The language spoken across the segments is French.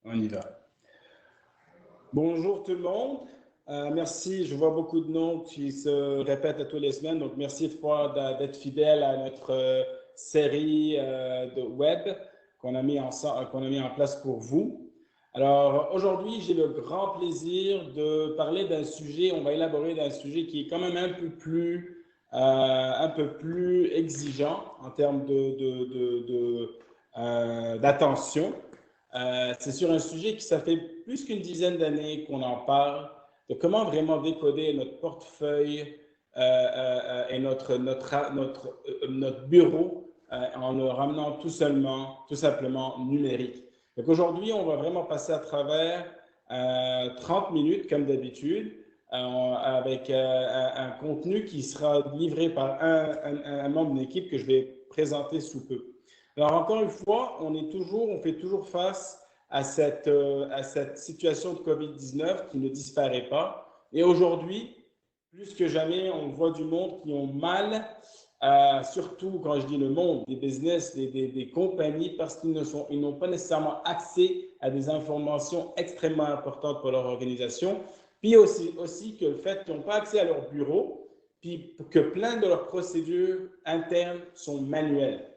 On y va. Bonjour tout le monde. Merci. Je vois beaucoup de noms qui se répètent à toutes les semaines. Donc, merci d'être fidèle à notre série de web qu'on a mis en place pour vous. Alors, aujourd'hui, j'ai le grand plaisir de parler d'un sujet. On va élaborer d'un sujet qui est quand même un peu plus exigeant en termes d'attention. C'est sur un sujet qui, ça fait plus qu'une dizaine d'années qu'on en parle, de comment vraiment décoder notre portefeuille et notre bureau en le ramenant tout simplement numérique. Donc aujourd'hui, on va vraiment passer à travers 30 minutes, comme d'habitude, avec un contenu qui sera livré par un membre d'une équipe que je vais présenter sous peu. Alors, encore une fois, on fait toujours face à cette situation de COVID-19 qui ne disparaît pas. Et aujourd'hui, plus que jamais, on voit du monde qui ont mal, surtout quand je dis le monde, des business, des compagnies, parce qu'ils n'ont pas nécessairement accès à des informations extrêmement importantes pour leur organisation. Puis aussi que le fait qu'ils n'ont pas accès à leur bureau, puis que plein de leurs procédures internes sont manuelles.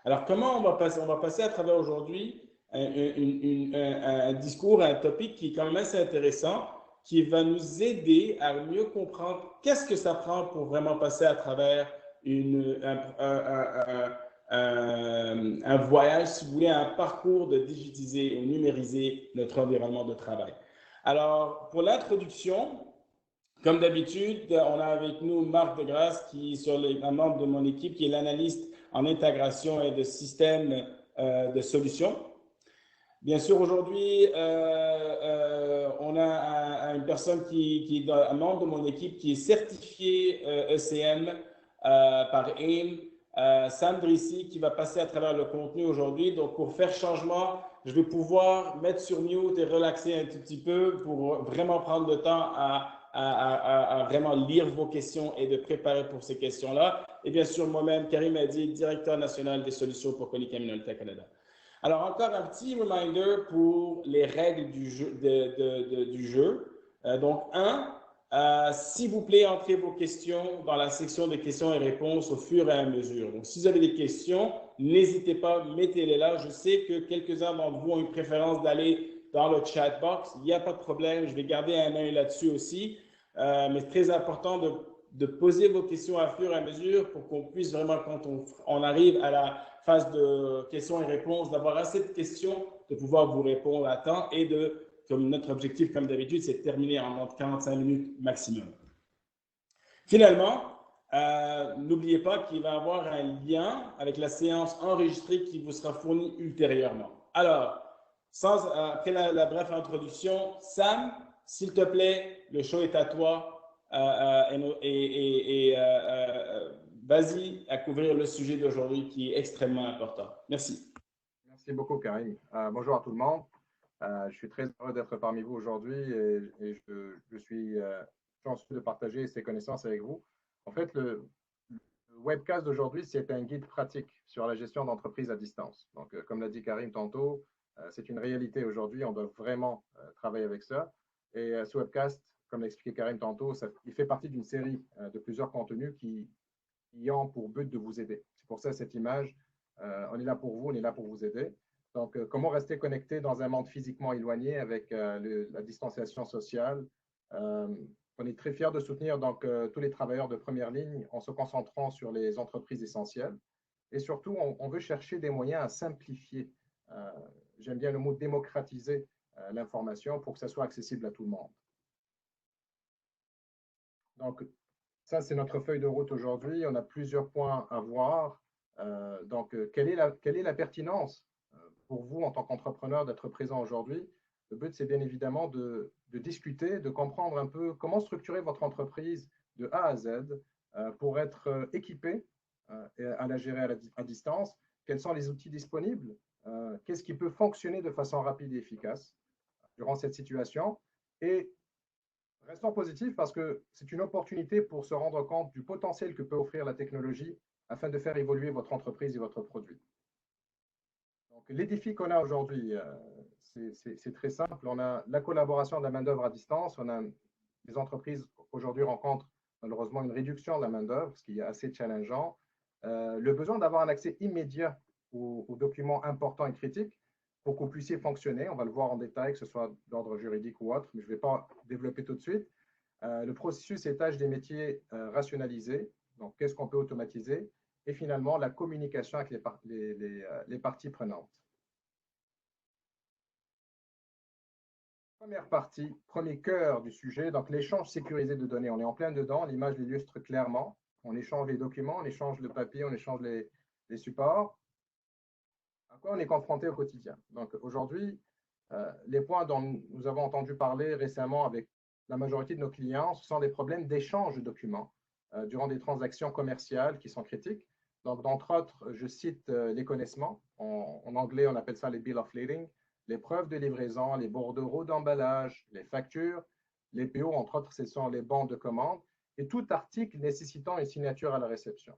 Alors, comment on va passer? On va passer à travers aujourd'hui un discours, un topic qui est quand même assez intéressant, qui va nous aider à mieux comprendre qu'est-ce que ça prend pour vraiment passer à travers un voyage, si vous voulez, un parcours de digitiser et numériser notre environnement de travail. Alors, pour l'introduction, comme d'habitude, on a avec nous Marc Degrasse, qui est un membre de mon équipe, qui est l'analyste en intégration et de systèmes de solutions. Bien sûr, aujourd'hui, on a une personne qui est un membre de mon équipe qui est certifié ECM par AIM, Sam Drissi, qui va passer à travers le contenu aujourd'hui. Donc, pour faire changement, je vais pouvoir mettre sur mute et relaxer un tout petit peu pour vraiment prendre le temps à vraiment lire vos questions et de préparer pour ces questions-là. Et bien sûr, moi-même, Karim Hadi, directeur national des solutions pour Konica Minolta Canada. Alors, encore un petit reminder pour les règles du jeu. Donc, s'il vous plaît, entrez vos questions dans la section de questions et réponses au fur et à mesure. Donc, si vous avez des questions, n'hésitez pas, mettez-les là. Je sais que quelques-uns d'entre vous ont une préférence d'aller dans le chat box. Il n'y a pas de problème. Je vais garder un œil là-dessus aussi. Mais c'est très important de poser vos questions à fur et à mesure pour qu'on puisse vraiment, quand on arrive à la phase de questions et réponses, d'avoir assez de questions, de pouvoir vous répondre à temps et comme notre objectif, comme d'habitude, c'est de terminer en moins de 45 minutes maximum. Finalement, n'oubliez pas qu'il va y avoir un lien avec la séance enregistrée qui vous sera fournie ultérieurement. Alors, après la brève introduction, Sam, s'il te plaît, le show est à toi vas-y à couvrir le sujet d'aujourd'hui qui est extrêmement important. Merci. Merci beaucoup, Karim. Bonjour à tout le monde. Je suis très heureux d'être parmi vous aujourd'hui et je suis chanceux de partager ces connaissances avec vous. En fait, le webcast d'aujourd'hui, c'est un guide pratique sur la gestion d'entreprise à distance. Donc, comme l'a dit Karim tantôt, c'est une réalité aujourd'hui. On doit vraiment travailler avec ça. Et ce webcast, comme l'a expliqué Karim tantôt, il fait partie d'une série de plusieurs contenus qui ont pour but de vous aider. C'est pour ça cette image. On est là pour vous, on est là pour vous aider. Donc, comment rester connecté dans un monde physiquement éloigné avec la distanciation sociale. On est très fiers de soutenir donc, tous les travailleurs de première ligne en se concentrant sur les entreprises essentielles. Et surtout, on veut chercher des moyens à simplifier, j'aime bien le mot démocratiser l'information pour que ça soit accessible à tout le monde. Donc, ça, c'est notre feuille de route aujourd'hui. On a plusieurs points à voir. Donc, quelle est la pertinence pour vous, en tant qu'entrepreneur, d'être présent aujourd'hui? Le but, c'est bien évidemment de discuter, de comprendre un peu comment structurer votre entreprise de A à Z pour être équipé et à la gérer à distance. Quels sont les outils disponibles? Qu'est-ce qui peut fonctionner de façon rapide et efficace durant cette situation? Et restons positifs parce que c'est une opportunité pour se rendre compte du potentiel que peut offrir la technologie afin de faire évoluer votre entreprise et votre produit. Donc, les défis qu'on a aujourd'hui, c'est très simple. On a la collaboration de la main-d'œuvre à distance. Les entreprises aujourd'hui rencontrent malheureusement une réduction de la main-d'œuvre, ce qui est assez challengeant. Le besoin d'avoir un accès immédiat aux documents importants et critiques pour que vous puissiez fonctionner. On va le voir en détail, que ce soit d'ordre juridique ou autre, mais je ne vais pas développer tout de suite. Le processus et tâches des métiers rationalisés. Donc, qu'est-ce qu'on peut automatiser? Et finalement, la communication avec les parties prenantes. Première partie, premier cœur du sujet, donc l'échange sécurisé de données. On est en plein dedans, l'image l'illustre clairement. On échange les documents, on échange le papier, on échange les supports. À quoi on est confronté au quotidien? Donc aujourd'hui, les points dont nous avons entendu parler récemment avec la majorité de nos clients, ce sont des problèmes d'échange de documents durant des transactions commerciales qui sont critiques. Donc, d'entre autres, je cite les connaissements. En anglais, on appelle ça les bill of lading, les preuves de livraison, les bordereaux d'emballage, les factures, les PO, entre autres, ce sont les bons de commande, et tout article nécessitant une signature à la réception.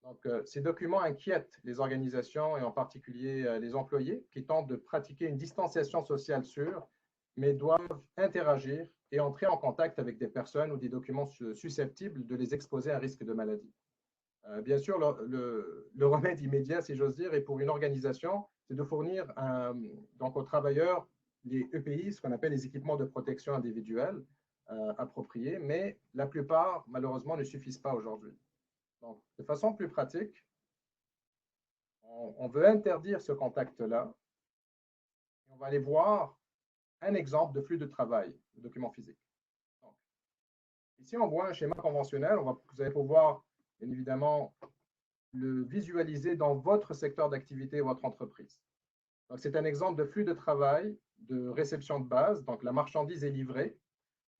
Donc, ces documents inquiètent les organisations et en particulier les employés qui tentent de pratiquer une distanciation sociale sûre, mais doivent interagir et entrer en contact avec des personnes ou des documents susceptibles de les exposer à un risque de maladie. Bien sûr, le remède immédiat, si j'ose dire, et pour une organisation, c'est de fournir donc aux travailleurs les EPI, ce qu'on appelle les équipements de protection individuelle appropriés, mais la plupart, malheureusement, ne suffisent pas aujourd'hui. Donc, de façon plus pratique, on veut interdire ce contact-là. On va aller voir un exemple de flux de travail, de document physique. Donc, ici, on voit un schéma conventionnel. Vous allez pouvoir, bien évidemment, le visualiser dans votre secteur d'activité, votre entreprise. Donc, c'est un exemple de flux de travail, de réception de base. Donc, la marchandise est livrée.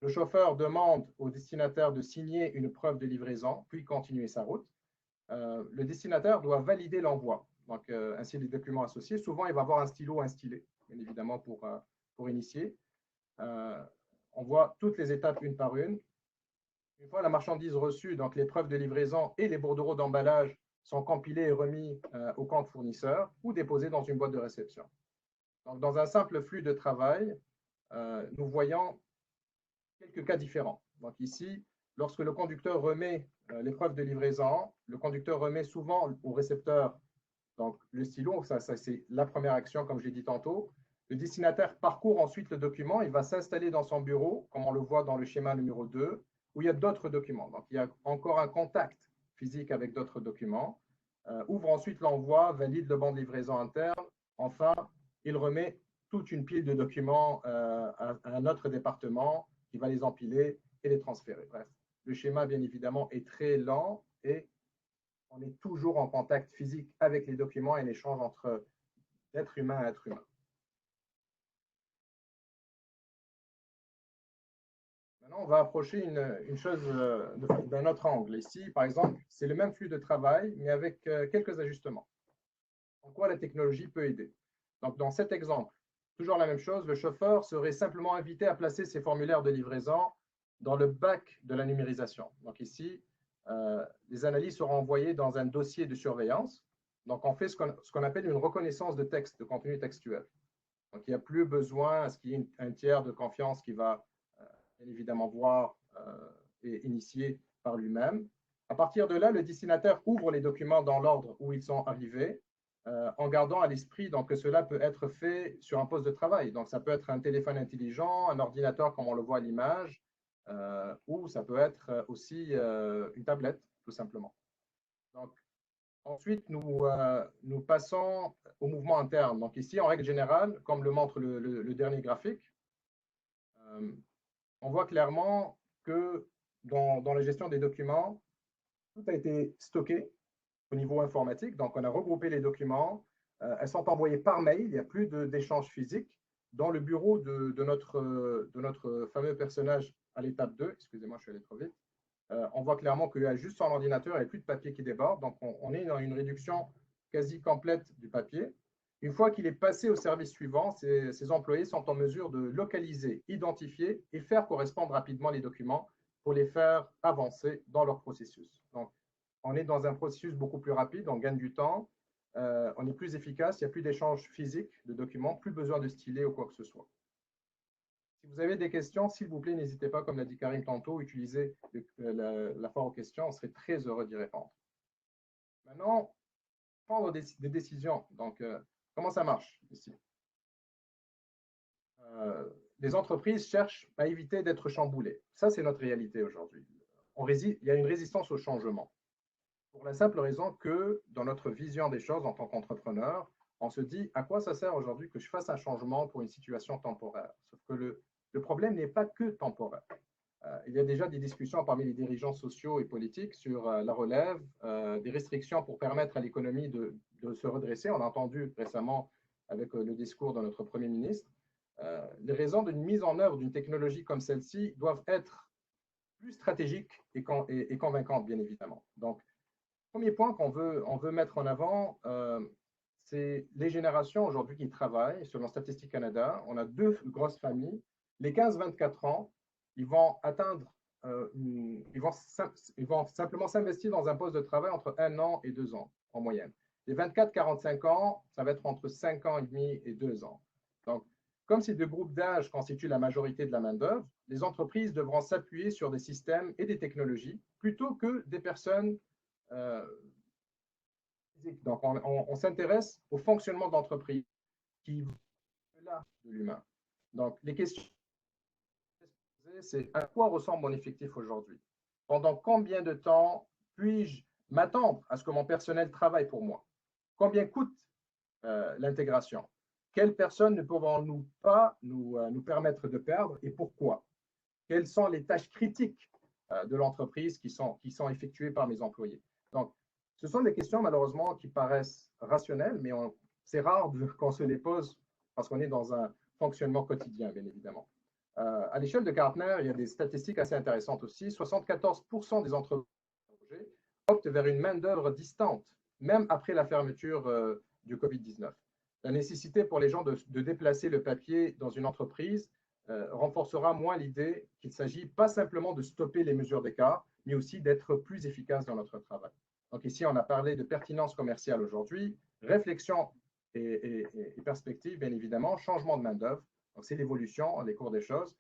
Le chauffeur demande au destinataire de signer une preuve de livraison, puis continuer sa route. Le destinataire doit valider l'envoi. Donc, ainsi les documents associés. Souvent, il va avoir un stylo, un stylet, bien évidemment, pour initier. On voit toutes les étapes une par une. Une fois la marchandise reçue, donc les preuves de livraison et les bordereaux d'emballage sont compilés et remis au compte fournisseur ou déposés dans une boîte de réception. Donc, dans un simple flux de travail, nous voyons quelques cas différents. Donc ici, lorsque le conducteur remet l'épreuve de livraison, le conducteur remet souvent au récepteur donc le stylo, ça c'est la première action, comme je l'ai dit tantôt. Le destinataire parcourt ensuite le document, il va s'installer dans son bureau, comme on le voit dans le schéma numéro 2, où il y a d'autres documents. Donc il y a encore un contact physique avec d'autres documents, ouvre ensuite l'envoi, valide le banc de livraison interne. Enfin, il remet toute une pile de documents à un autre département qui va les empiler et les transférer. Bref, le schéma, bien évidemment, est très lent et on est toujours en contact physique avec les documents et l'échange entre être humain à être humain. Maintenant, on va approcher une chose d'un autre angle. Ici, par exemple, c'est le même flux de travail, mais avec quelques ajustements. En quoi la technologie peut aider? Donc, dans cet exemple, toujours la même chose, le chauffeur serait simplement invité à placer ses formulaires de livraison dans le bac de la numérisation. Donc ici, les analyses seront envoyées dans un dossier de surveillance. Donc, on fait ce qu'on appelle une reconnaissance de texte, de contenu textuel. Donc, il n'y a plus besoin à ce qu'il y ait un tiers de confiance qui va bien évidemment voir et initier par lui-même. À partir de là, le destinataire ouvre les documents dans l'ordre où ils sont arrivés, en gardant à l'esprit donc, que cela peut être fait sur un poste de travail. Donc, ça peut être un téléphone intelligent, un ordinateur comme on le voit à l'image, ou ça peut être aussi une tablette, tout simplement. Donc, ensuite, nous passons au mouvement interne. Donc ici, en règle générale, comme le montre le dernier graphique, on voit clairement que dans la gestion des documents, tout a été stocké au niveau informatique. Donc, on a regroupé les documents. Elles sont envoyées par mail. Il n'y a plus d'échange physique. Dans le bureau de notre fameux personnage à l'étape 2, excusez-moi, je suis allé trop vite, on voit clairement qu'il y a juste son ordinateur, il n'y a plus de papier qui déborde. Donc, on est dans une réduction quasi complète du papier. Une fois qu'il est passé au service suivant, ces employés sont en mesure de localiser, identifier et faire correspondre rapidement les documents pour les faire avancer dans leur processus. Donc, on est dans un processus beaucoup plus rapide, on gagne du temps. on est plus efficace, il n'y a plus d'échange physique de documents, plus besoin de stylet ou quoi que ce soit. Si vous avez des questions, s'il vous plaît, n'hésitez pas, comme l'a dit Karim tantôt, utilisez la foire aux questions, on serait très heureux d'y répondre. Maintenant, prendre des décisions. Donc, comment ça marche ici? Les entreprises cherchent à éviter d'être chamboulées. Ça, c'est notre réalité aujourd'hui. Il y a une résistance au changement. Pour la simple raison que, dans notre vision des choses en tant qu'entrepreneur, on se dit à quoi ça sert aujourd'hui que je fasse un changement pour une situation temporaire. Sauf que le problème n'est pas que temporaire. Il y a déjà des discussions parmi les dirigeants sociaux et politiques sur la relève, des restrictions pour permettre à l'économie de se redresser. On a entendu récemment avec le discours de notre Premier ministre, les raisons d'une mise en œuvre d'une technologie comme celle-ci doivent être plus stratégiques et convaincantes, bien évidemment. Donc, premier point qu'on veut mettre en avant, c'est les générations aujourd'hui qui travaillent. Selon Statistique Canada, on a deux grosses familles. Les 15-24 ans, ils vont atteindre, ils vont simplement s'investir dans un poste de travail entre 1 an et 2 ans en moyenne. Les 24-45 ans, ça va être entre 5 ans et demi et 2 ans. Donc, comme ces deux groupes d'âge constituent la majorité de la main-d'œuvre, les entreprises devront s'appuyer sur des systèmes et des technologies plutôt que des personnes physiques. Donc, on s'intéresse au fonctionnement de l'entreprise qui est là de l'humain. Donc, les questions, c'est à quoi ressemble mon effectif aujourd'hui? Pendant combien de temps puis-je m'attendre à ce que mon personnel travaille pour moi? Combien coûte l'intégration? Quelles personnes ne pouvons-nous pas nous permettre de perdre et pourquoi? Quelles sont les tâches critiques de l'entreprise qui sont effectuées par mes employés? Donc, ce sont des questions malheureusement qui paraissent rationnelles, mais c'est rare qu'on se les pose parce qu'on est dans un fonctionnement quotidien, bien évidemment. À l'échelle de Gartner, il y a des statistiques assez intéressantes aussi. 74% des entreprises optent vers une main-d'œuvre distante, même après la fermeture du COVID-19. La nécessité pour les gens de déplacer le papier dans une entreprise renforcera moins l'idée qu'il ne s'agit pas simplement de stopper les mesures d'écart, mais aussi d'être plus efficace dans notre travail. Donc ici, on a parlé de pertinence commerciale aujourd'hui, réflexion et perspective, bien évidemment, changement de main-d'œuvre. Donc c'est l'évolution, les cours des choses,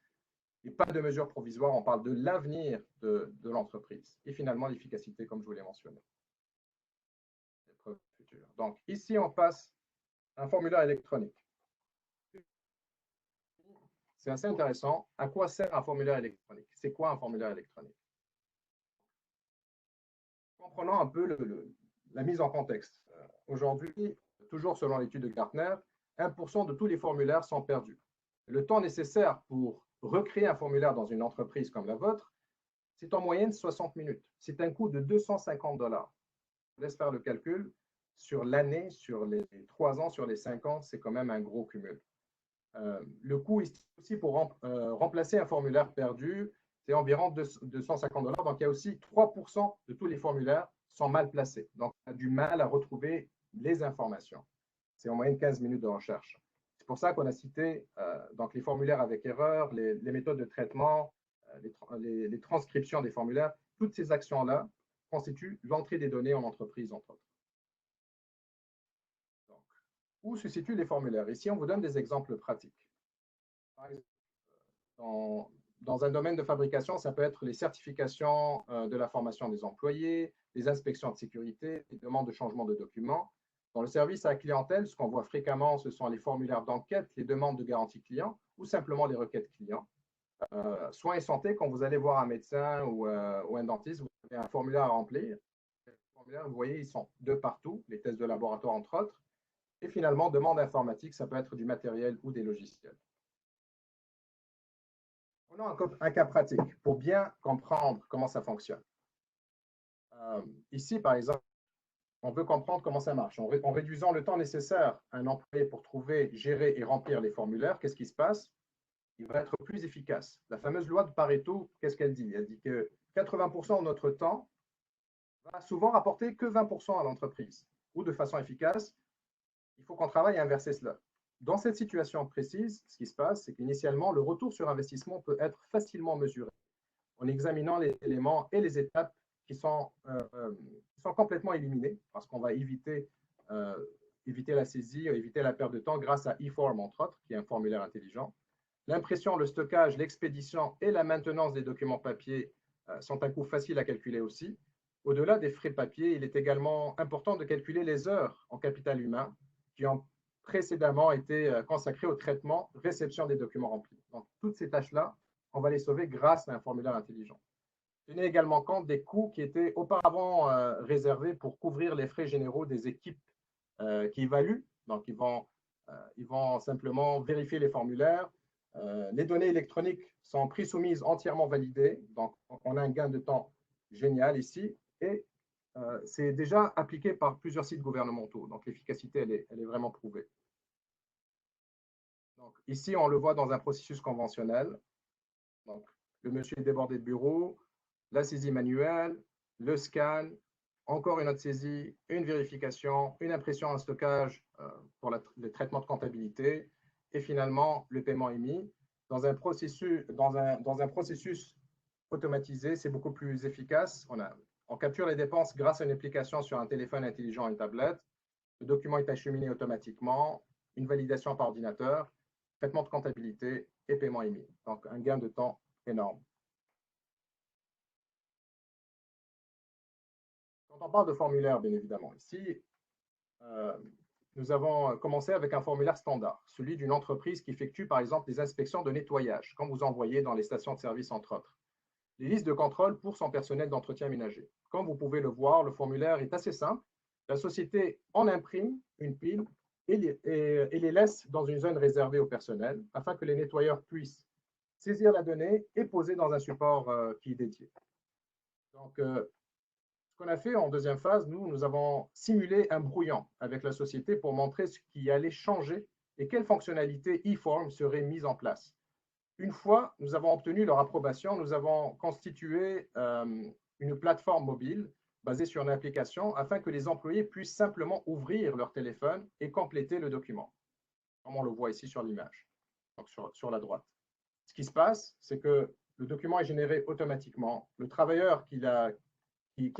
et pas de mesures provisoires, on parle de l'avenir de l'entreprise. Et finalement, l'efficacité, comme je vous l'ai mentionné. Donc ici, on passe à un formulaire électronique. C'est assez intéressant. À quoi sert un formulaire électronique? C'est quoi un formulaire électronique? Comprenons un peu la mise en contexte. Aujourd'hui, toujours selon l'étude de Gartner, 1% de tous les formulaires sont perdus. Le temps nécessaire pour recréer un formulaire dans une entreprise comme la vôtre, c'est en moyenne 60 minutes. C'est un coût de $250. Je vous laisse faire le calcul. Sur l'année, sur les 3 ans, sur les 5 ans, c'est quand même un gros cumul. Le coût aussi pour remplacer un formulaire perdu, c'est environ $250. Donc, il y a aussi 3% de tous les formulaires sont mal placés. Donc, on a du mal à retrouver les informations. C'est en moyenne 15 minutes de recherche. C'est pour ça qu'on a cité donc les formulaires avec erreur, les méthodes de traitement, les transcriptions des formulaires. Toutes ces actions-là constituent l'entrée des données en entreprise, entre autres. Donc, où se situent les formulaires? Ici, on vous donne des exemples pratiques. Par exemple, dans un domaine de fabrication, ça peut être les certifications de la formation des employés, les inspections de sécurité, les demandes de changement de documents. Dans le service à la clientèle, ce qu'on voit fréquemment, ce sont les formulaires d'enquête, les demandes de garantie client ou simplement les requêtes clients. Soins et santé, quand vous allez voir un médecin ou un dentiste, vous avez un formulaire à remplir. Les formulaires, vous voyez, ils sont de partout, les tests de laboratoire entre autres. Et finalement, demande informatique, ça peut être du matériel ou des logiciels. Prenons un cas pratique pour bien comprendre comment ça fonctionne. Ici, par exemple, on veut comprendre comment ça marche. En réduisant le temps nécessaire à un employé pour trouver, gérer et remplir les formulaires, qu'est-ce qui se passe? Il va être plus efficace. La fameuse loi de Pareto, qu'est-ce qu'elle dit? Elle dit que 80% de notre temps va souvent rapporter que 20% à l'entreprise. Ou de façon efficace, il faut qu'on travaille à inverser cela. Dans cette situation précise, ce qui se passe, c'est qu'initialement, le retour sur investissement peut être facilement mesuré en examinant les éléments et les étapes qui sont complètement éliminés parce qu'on va éviter éviter la saisie, éviter la perte de temps grâce à eForm, entre autres, qui est un formulaire intelligent. L'impression, le stockage, l'expédition et la maintenance des documents papier sont un coût facile à calculer aussi. Au-delà des frais papier, il est également important de calculer les heures en capital humain qui ont précédemment été consacrées au traitement, réception des documents remplis. Donc, toutes ces tâches-là, on va les sauver grâce à un formulaire intelligent. Tenez également compte des coûts qui étaient auparavant réservés pour couvrir les frais généraux des équipes qui évaluent. Donc, ils vont simplement vérifier les formulaires. Les données électroniques sont soumises entièrement validées. Donc, on a un gain de temps génial ici. Et c'est déjà appliqué par plusieurs sites gouvernementaux. Donc, l'efficacité, elle est vraiment prouvée. Donc, ici, on le voit dans un processus conventionnel. Donc, le monsieur est débordé de bureau, la saisie manuelle, le scan, encore une autre saisie, une vérification, une impression, un stockage pour le traitement de comptabilité et finalement le paiement émis. Dans un processus automatisé, c'est beaucoup plus efficace. On capture les dépenses grâce à une application sur un téléphone intelligent et une tablette. Le document est acheminé automatiquement, une validation par ordinateur, traitement de comptabilité et paiement émis. Donc, un gain de temps énorme. Quand on parle de formulaire, bien évidemment, ici, nous avons commencé avec un formulaire standard, celui d'une entreprise qui effectue, par exemple, des inspections de nettoyage, comme vous en voyez dans les stations de service, entre autres. Les listes de contrôle pour son personnel d'entretien ménager. Comme vous pouvez le voir, le formulaire est assez simple. La société en imprime une pile et les laisse dans une zone réservée au personnel afin que les nettoyeurs puissent saisir la donnée et poser dans un support qui est dédié. Donc, ce qu'on a fait en deuxième phase, nous avons simulé un brouillon avec la société pour montrer ce qui allait changer et quelles fonctionnalités eForm seraient mises en place. Une fois nous avons obtenu leur approbation, nous avons constitué une plateforme mobile basée sur une application afin que les employés puissent simplement ouvrir leur téléphone et compléter le document, comme on le voit ici sur l'image, donc sur la droite. Ce qui se passe, c'est que le document est généré automatiquement. Le travailleur qui a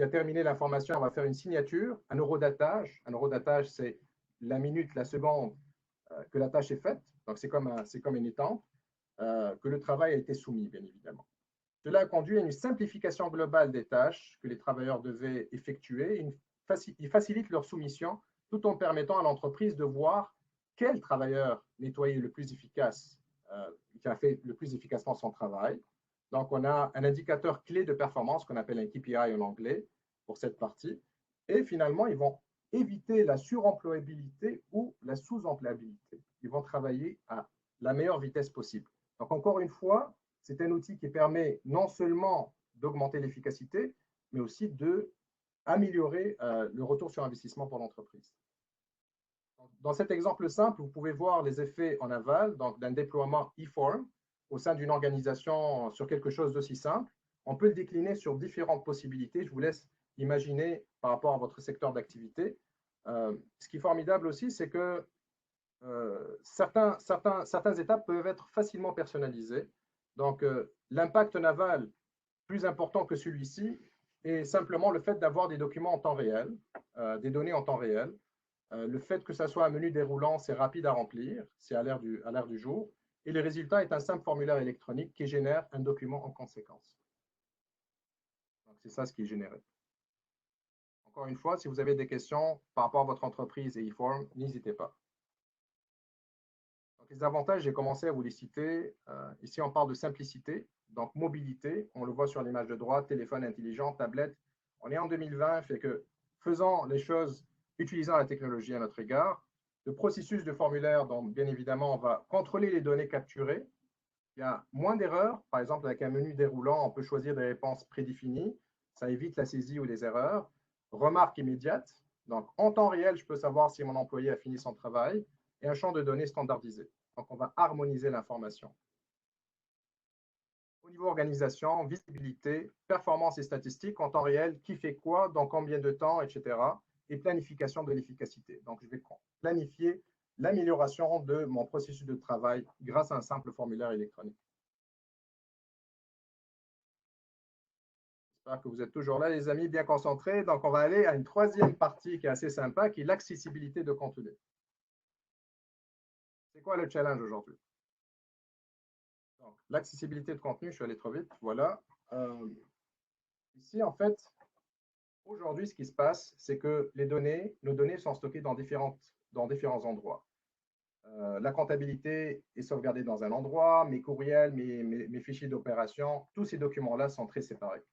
terminé l'information va faire une signature, un eurodatage. Un eurodatage, c'est la minute, la seconde que la tâche est faite. Donc, c'est comme une étampe. Que le travail a été soumis, bien évidemment. Cela a conduit à une simplification globale des tâches que les travailleurs devaient effectuer. Il facilite leur soumission tout en permettant à l'entreprise de voir quel travailleur nettoyait le plus efficace, qui a fait le plus efficacement son travail. Donc, on a un indicateur clé de performance qu'on appelle un KPI en anglais pour cette partie. Et finalement, ils vont éviter la suremployabilité ou la sous-employabilité. Ils vont travailler à la meilleure vitesse possible. Donc, encore une fois, c'est un outil qui permet non seulement d'augmenter l'efficacité, mais aussi d'améliorer le retour sur investissement pour l'entreprise. Dans cet exemple simple, vous pouvez voir les effets en aval d'un déploiement eForm au sein d'une organisation sur quelque chose d'aussi simple. On peut le décliner sur différentes possibilités. Je vous laisse imaginer par rapport à votre secteur d'activité. Ce qui est formidable aussi, c'est que certaines étapes peuvent être facilement personnalisées. Donc, l'impact naval plus important que celui-ci est simplement le fait d'avoir des documents en temps réel, des données en temps réel. Le fait que ça soit un menu déroulant, c'est rapide à remplir, c'est à l'ère du jour. Et le résultat est un simple formulaire électronique qui génère un document en conséquence. Donc, c'est ça ce qui est généré. Encore une fois, si vous avez des questions par rapport à votre entreprise et eForm, n'hésitez pas. Donc, les avantages, j'ai commencé à vous les citer. Ici, on parle de simplicité, donc mobilité. On le voit sur l'image de droite, téléphone intelligent, tablette. On est en 2020, fait que faisant les choses, utilisant la technologie à notre égard. Le processus de formulaire, donc bien évidemment, on va contrôler les données capturées. Il y a moins d'erreurs. Par exemple, avec un menu déroulant, on peut choisir des réponses prédéfinies. Ça évite la saisie ou les erreurs. Remarque immédiate. Donc, en temps réel, je peux savoir si mon employé a fini son travail. Et un champ de données standardisé. Donc, on va harmoniser l'information. Au niveau organisation, visibilité, performance et statistiques en temps réel, qui fait quoi, dans combien de temps, etc. Et planification de l'efficacité. Donc, je vais planifier l'amélioration de mon processus de travail grâce à un simple formulaire électronique. J'espère que vous êtes toujours là, les amis, bien concentrés. Donc, on va aller à une troisième partie qui est assez sympa, qui est l'accessibilité de contenu. C'est quoi le challenge aujourd'hui? L'accessibilité de contenu, je suis allé trop vite, voilà. Ici, en fait, aujourd'hui, ce qui se passe, c'est que nos données sont stockées dans différents endroits. La comptabilité est sauvegardée dans un endroit, mes courriels, mes fichiers d'opération, tous ces documents-là sont très séparés.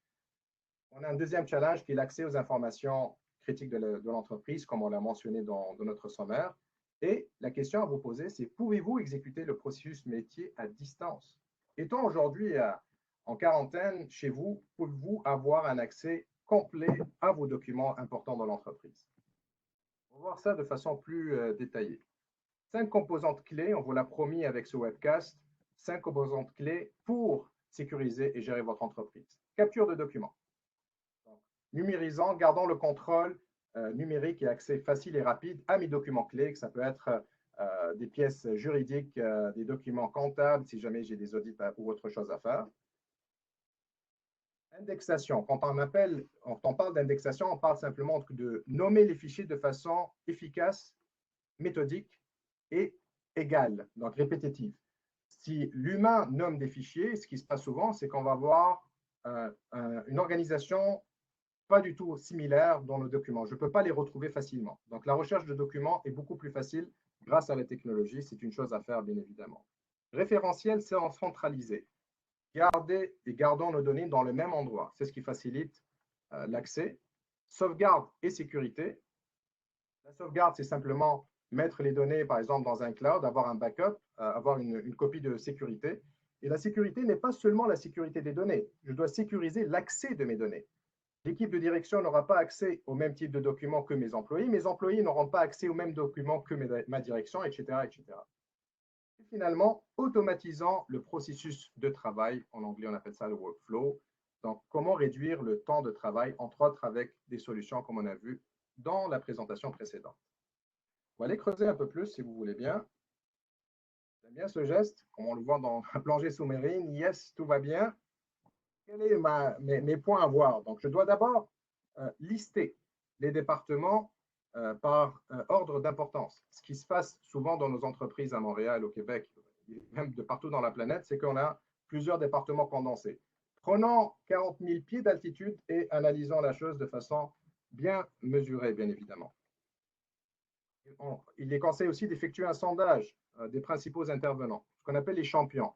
On a un deuxième challenge qui est l'accès aux informations critiques de l'entreprise, comme on l'a mentionné dans notre sommaire. Et la question à vous poser, c'est pouvez-vous exécuter le processus métier à distance? Étant aujourd'hui en quarantaine chez vous, pouvez-vous avoir un accès complet à vos documents importants dans l'entreprise? On va voir ça de façon plus détaillée. 5 composantes clés, on vous l'a promis avec ce webcast, 5 composantes clés pour sécuriser et gérer votre entreprise. Capture de documents. Numérisant, gardons le contrôle numérique et accès facile et rapide à mes documents clés, que ça peut être des pièces juridiques, des documents comptables, si jamais j'ai des audits ou autre chose à faire. Indexation. Quand on parle d'indexation, on parle simplement de nommer les fichiers de façon efficace, méthodique et égale, donc répétitive. Si l'humain nomme des fichiers, ce qui se passe souvent, c'est qu'on va avoir une organisation pas du tout similaire dans nos documents. Je ne peux pas les retrouver facilement. Donc, la recherche de documents est beaucoup plus facile grâce à la technologie. C'est une chose à faire, bien évidemment. Référentiel, c'est en centralisé. Gardons nos données dans le même endroit. C'est ce qui facilite l'accès. Sauvegarde et sécurité. La sauvegarde, c'est simplement mettre les données, par exemple, dans un cloud, avoir un backup, avoir une copie de sécurité. Et la sécurité n'est pas seulement la sécurité des données. Je dois sécuriser l'accès de mes données. L'équipe de direction n'aura pas accès au même type de documents que mes employés n'auront pas accès aux mêmes documents que ma direction, etc., etc. Et finalement, automatisant le processus de travail, en anglais on appelle ça le workflow. Donc, comment réduire le temps de travail, entre autres avec des solutions comme on a vu dans la présentation précédente. On va aller creuser un peu plus si vous voulez bien. J'aime bien ce geste, comme on le voit dans la plongée sous-marine. Yes, tout va bien. Quels sont mes points à voir? Donc, je dois d'abord lister les départements par ordre d'importance. Ce qui se passe souvent dans nos entreprises à Montréal, au Québec, même de partout dans la planète, c'est qu'on a plusieurs départements condensés. Prenons 40 000 pieds d'altitude et analysons la chose de façon bien mesurée, bien évidemment. Il est conseillé aussi d'effectuer un sondage des principaux intervenants, ce qu'on appelle les champions.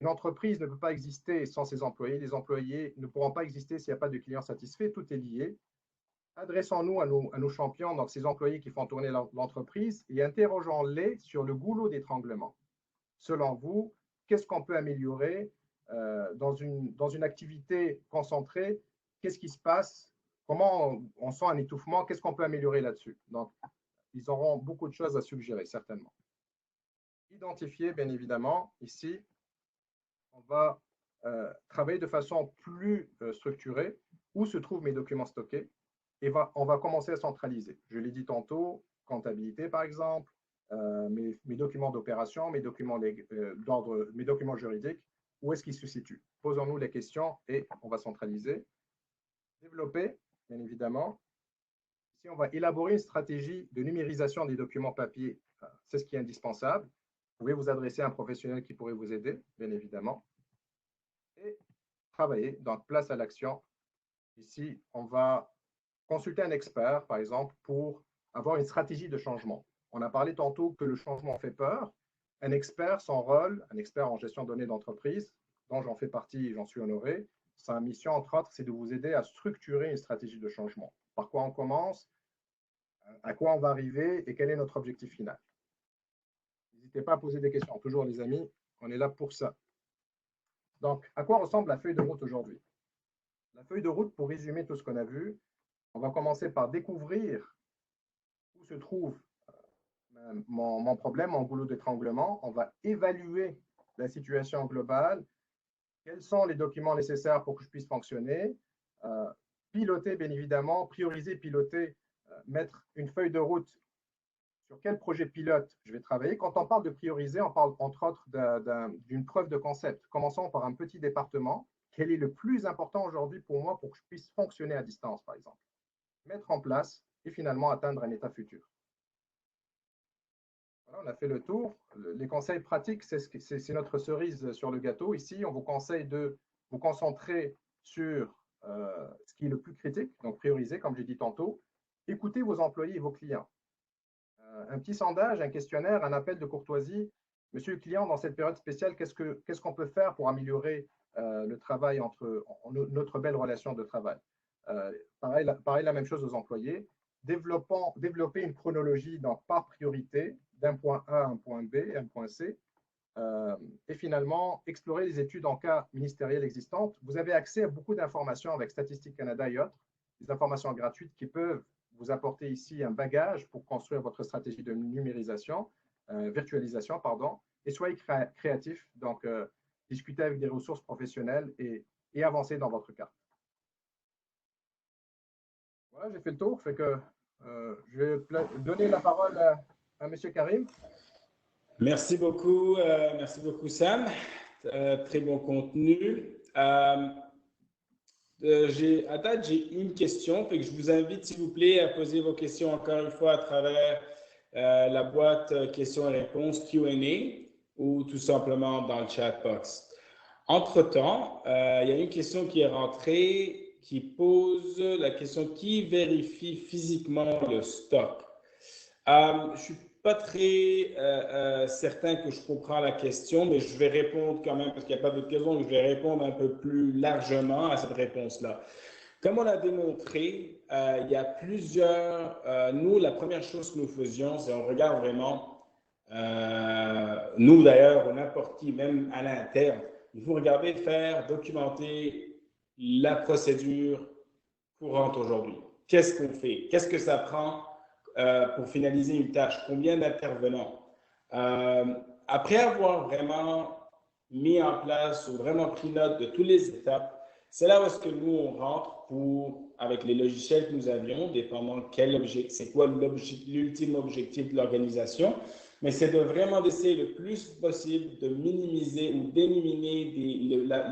Une entreprise ne peut pas exister sans ses employés. Les employés ne pourront pas exister s'il n'y a pas de clients satisfaits. Tout est lié. Adressons-nous à nos champions, donc ces employés qui font tourner l'entreprise, et interrogeons-les sur le goulot d'étranglement. Selon vous, qu'est-ce qu'on peut améliorer dans une activité concentrée? Qu'est-ce qui se passe? Comment on sent un étouffement? Qu'est-ce qu'on peut améliorer là-dessus? Donc, ils auront beaucoup de choses à suggérer, certainement. Identifier, bien évidemment, ici, on va travailler de façon plus structurée où se trouvent mes documents stockés et on va commencer à centraliser. Je l'ai dit tantôt, comptabilité par exemple, mes documents d'opération, mes documents d'ordre, mes documents juridiques, où est-ce qu'ils se situent? Posons-nous les questions et on va centraliser. Développer, bien évidemment. Ici, on va élaborer une stratégie de numérisation des documents papier. C'est ce qui est indispensable. Vous pouvez vous adresser à un professionnel qui pourrait vous aider, bien évidemment. Et travailler, donc place à l'action. Ici, on va consulter un expert, par exemple, pour avoir une stratégie de changement. On a parlé tantôt que le changement fait peur. Un expert, son rôle, un expert en gestion de données d'entreprise, dont j'en fais partie et j'en suis honoré, sa mission, entre autres, c'est de vous aider à structurer une stratégie de changement. Par quoi on commence, à quoi on va arriver et quel est notre objectif final. N'hésitez pas à poser des questions. Toujours, les amis, on est là pour ça. Donc, à quoi ressemble la feuille de route aujourd'hui? La feuille de route, pour résumer tout ce qu'on a vu, on va commencer par découvrir où se trouve mon problème, mon goulot d'étranglement. On va évaluer la situation globale. Quels sont les documents nécessaires pour que je puisse fonctionner? Piloter, bien évidemment, prioriser, piloter, mettre une feuille de route sur quel projet pilote je vais travailler. Quand on parle de prioriser, on parle entre autres d'une preuve de concept. Commençons par un petit département quel est le plus important aujourd'hui pour moi pour que je puisse fonctionner à distance, par exemple. Mettre en place et finalement atteindre un état futur. Voilà, on a fait le tour. Les conseils pratiques, c'est notre cerise sur le gâteau. Ici, on vous conseille de vous concentrer sur ce qui est le plus critique, donc prioriser, comme j'ai dit tantôt. Écoutez vos employés et vos clients. Un petit sondage, un questionnaire, un appel de courtoisie. Monsieur le client, dans cette période spéciale, qu'est-ce qu'on peut faire pour améliorer le travail notre belle relation de travail? Pareil, la même chose aux employés. Développer une chronologie donc par priorité d'un point A à un point B, un point C. Et finalement, explorer les études en cas ministériel existantes. Vous avez accès à beaucoup d'informations avec Statistique Canada et autres, des informations gratuites qui peuvent vous apporter ici un bagage pour construire votre stratégie de numérisation, virtualisation, pardon, et soyez créatif, donc discutez avec des ressources professionnelles et avancez dans votre carte. Voilà, j'ai fait le tour, fait que je vais donner la parole à M. Karim. Merci beaucoup Sam. Très bon contenu. À date, j'ai une question, fait que je vous invite, s'il vous plaît, à poser vos questions encore une fois à travers la boîte questions et réponses Q&A ou tout simplement dans le chat box. Entre-temps, il y a une question qui est rentrée qui pose la question qui vérifie physiquement le stock. Je suis pas très certain que je comprends la question, mais je vais répondre quand même parce qu'il n'y a pas d'autres questions, je vais répondre un peu plus largement à cette réponse-là. Comme on l'a démontré, il y a plusieurs... nous, la première chose que nous faisions, c'est on regarde vraiment, nous d'ailleurs, ou n'importe qui, même à l'interne, il faut regarder, documenter la procédure courante aujourd'hui. Qu'est-ce qu'on fait? Qu'est-ce que ça prend pour finaliser une tâche? Combien d'intervenants? Après avoir vraiment mis en place ou vraiment pris note de toutes les étapes, c'est là où est-ce que nous, on rentre avec les logiciels que nous avions, dépendant c'est quoi l'ultime objectif de l'organisation, mais c'est de vraiment d'essayer le plus possible de minimiser ou d'éliminer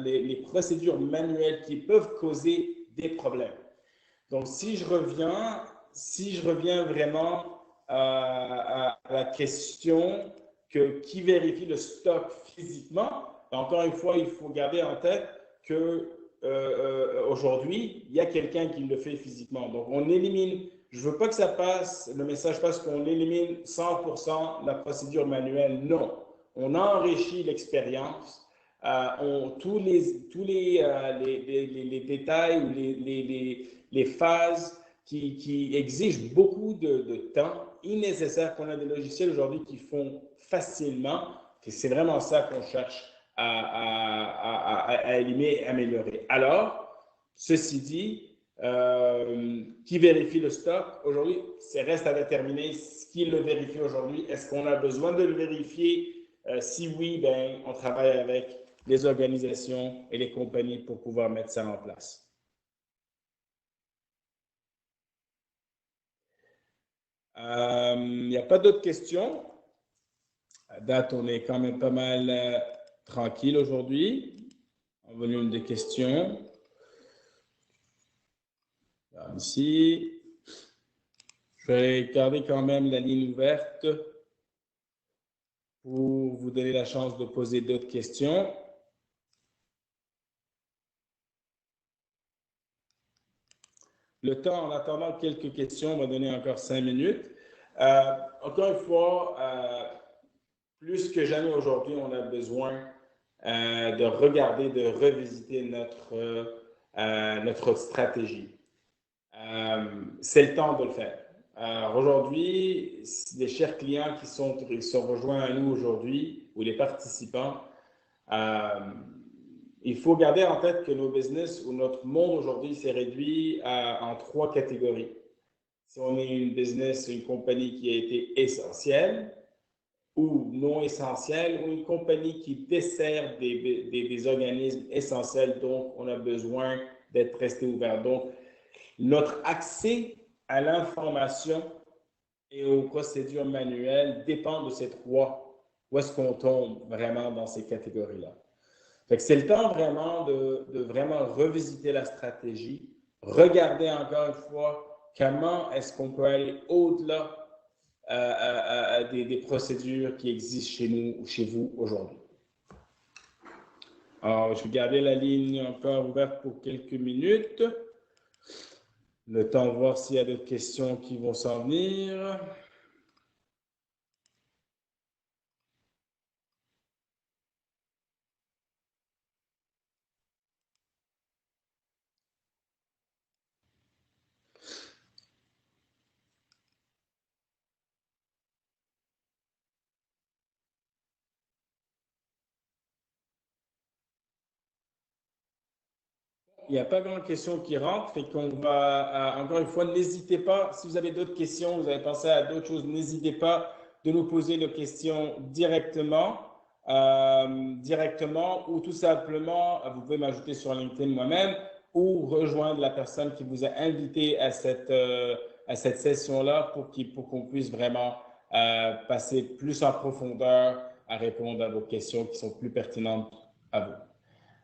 les procédures manuelles qui peuvent causer des problèmes. Donc, si je reviens vraiment à la question qui vérifie le stock physiquement, encore une fois, il faut garder en tête que aujourd'hui, il y a quelqu'un qui le fait physiquement. Donc, on élimine, je ne veux pas que le message passe qu'on élimine 100% la procédure manuelle. Non, on enrichit l'expérience. Tous les détails ou les phases qui exigent beaucoup de temps, nécessaire qu'on a des logiciels aujourd'hui qui font facilement. Et c'est vraiment ça qu'on cherche à éliminer et améliorer. Alors, ceci dit, qui vérifie le stock aujourd'hui, ça reste à déterminer qui le vérifie aujourd'hui. Est-ce qu'on a besoin de le vérifier? Si oui, ben, on travaille avec les organisations et les compagnies pour pouvoir mettre ça en place. Il n'y a pas d'autres questions. À date, on est quand même pas mal tranquille aujourd'hui. En volume de questions. Alors, ici, je vais garder quand même la ligne ouverte pour vous donner la chance de poser d'autres questions. Le temps, en attendant quelques questions, on va donner encore 5 minutes. Encore une fois, plus que jamais aujourd'hui, on a besoin de regarder, de revisiter notre stratégie. C'est le temps de le faire. Aujourd'hui, les chers clients qui sont rejoints à nous aujourd'hui, ou les participants, il faut garder en tête que nos business ou notre monde aujourd'hui s'est réduit en 3 catégories. Si on est une compagnie qui a été essentielle ou non essentielle, ou une compagnie qui dessert des organismes essentiels, donc on a besoin d'être resté ouvert. Donc, notre accès à l'information et aux procédures manuelles dépend de ces 3. Où est-ce qu'on tombe vraiment dans ces catégories-là? Fait que c'est le temps vraiment de vraiment revisiter la stratégie, regarder encore une fois comment est-ce qu'on peut aller au-delà des procédures qui existent chez nous ou chez vous aujourd'hui. Alors, je vais garder la ligne encore ouverte pour quelques minutes. Le temps de voir s'il y a d'autres questions qui vont s'en venir. Il n'y a pas grande question qui rentre, fait qu'on va, encore une fois, n'hésitez pas, si vous avez d'autres questions, vous avez pensé à d'autres choses, n'hésitez pas de nous poser nos questions directement, ou tout simplement, vous pouvez m'ajouter sur LinkedIn moi-même ou rejoindre la personne qui vous a invité à cette session-là pour qu'on puisse vraiment passer plus en profondeur à répondre à vos questions qui sont plus pertinentes à vous.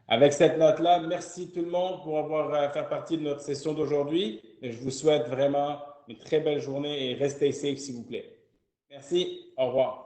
Avec cette note-là, merci tout le monde pour avoir fait partie de notre session d'aujourd'hui. Je vous souhaite vraiment une très belle journée et restez safe, s'il vous plaît. Merci. Au revoir.